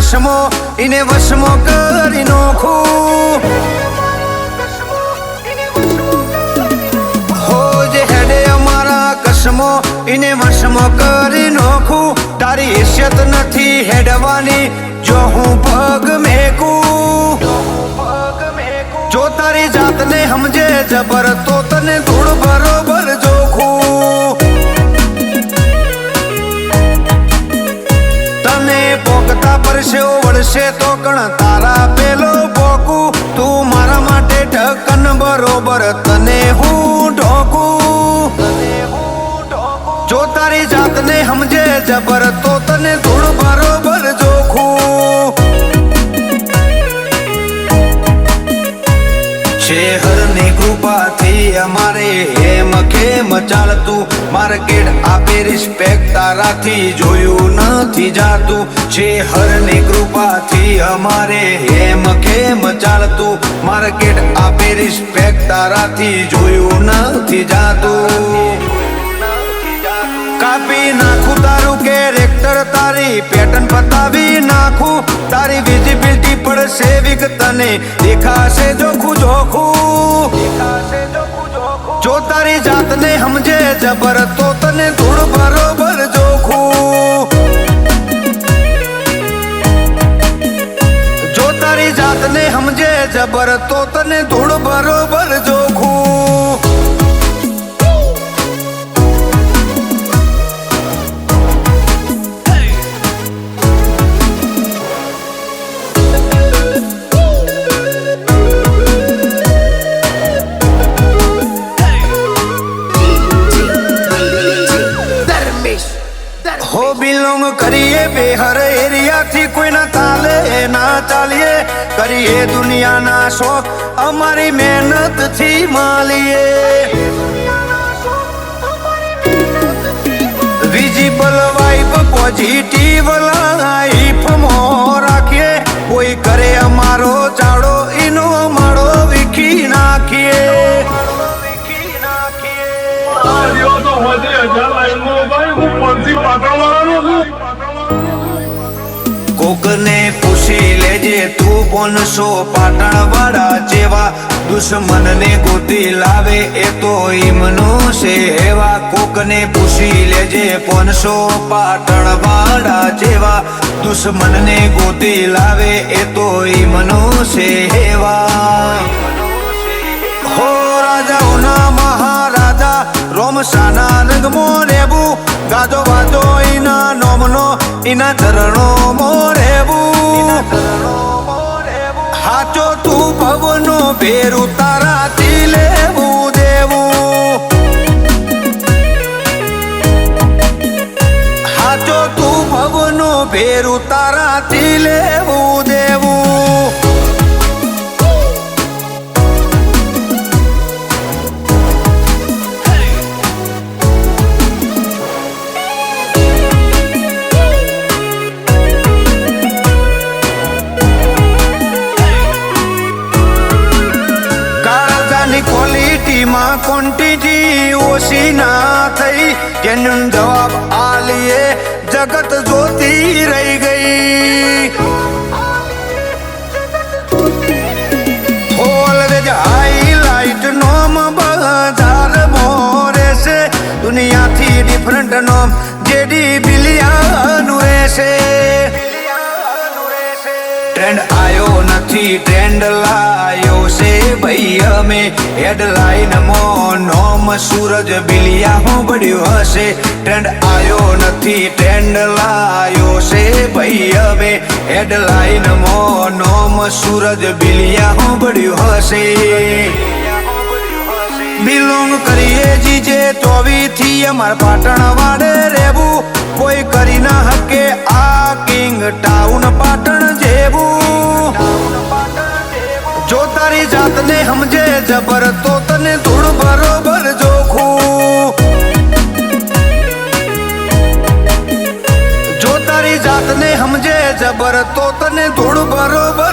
કસમો ઇને વશમો કરી નોખું હો જે હેડે અમારા કસમો ઇને વશમો કરી નોખું તારી હિસ્યત નથી હેડવાની જો હું પગ મેકું જો તારી જાતને સમજે જબર તો તને ધૂળ બરોબર જોખું તને પોકતા પરસેવો વળશે તો કણ તારા પેલો પોકું તું મારા માટે ઢકન બરોબર તને હું ઢોકું જો તારી જાતને સમજે જબર તો તને ધૂળ બરોબર જોખું શેહરની કૃપાથી અમારે હેમ ખેમ ચાલતું માર્કેટ આપે રિસ્પેક્ટ તારાથી જોયું નથી જાતું શેહરની કૃપાથી અમારે હેમ ખેમ ચાલતું માર્કેટ આપે રિસ્પેક્ટ તારાથી જોયું નથી જાતું કાપી નાખું તારું કેરેક્ટર તારી પેટર્ન બતાવી નાખું તારી વિઝિબિલિટી પડશે વિક તને દેખાશે જોખું જોખું જો તારી જાતને સમજે જબર તો તને ધૂળ બરોબર જોખું જો તારી જાતને સમજે જબર તો તને ધૂળ બરોબર જોખું હો બિલોંગ કરીએ બેહર એરિયાથી કોઈના તાલે ના ચાલીએ કરીએ દુનિયાના શોખ અમારી મહેનતથી માલીએ વિઝિબલ વાઇબ પોઝિટિવ લાઈફ મો રાખીએ કોઈ કરે અમારો ચાડો એનો અમારો વીખી નાખીએ કોકને પૂછી લેજે તું પોનસો પાટણ વાળા જેવા દુશ્મનને ગોતી લાવે એ તો ઈમનું છે એવા કોકને પૂછી લેજે પોનસો પાટણ વાળા જેવા દુશ્મનને ગોતી લાવે એ તો ઈમનું છે એવા હો રાજાઓના મહારાજા રોમસાના રંગમો રેબું ગાજો વાજો ઈના નોમનો ઈના ચરણો મો રેબું હાચો તું ભવનો ભેરું તારાથી લેવું દેવું હાચો તું ભવનો ભેરું તારાથી લેવું દેવું ક્વોલિટીમાં ક્વોન્ટિટી ઓછી ના થઈ જેનું જવાબ આલીએ જગત જોતી રહી ગઈ ઓલવેજ હાઈલાઇટ નોમ બજાર મોરે છે દુનિયાથી ડિફરન્ટ નોમ જેડી બિલિયાનું રહેશે ટ્રેન્ડ આયો નથી ટ્રેન્ડ લાયો છે ભાઈ અમે હેડલાઇન માં નોમ સૂરજ બિલિયા હું બળ્યું હશે ટ્રેન્ડ આયો નથી ટ્રેન્ડ લાયો છે ભાઈ અમે હેડલાઇન માં નોમ સૂરજ બિલિયા હું બળ્યું હશે બિલોંગ કરીએ જીજે 24 થી અમાર પાટણ વાડે રેવું કોઈ કરી ના હકે આ કિંગ ટાઉન પાટણ જેવું જો તારી જાતને સમજે જબર તો તને ધૂળ બરોબર જોખું જો તારી જાતને સમજે જબર તો તને ધૂળ બરોબર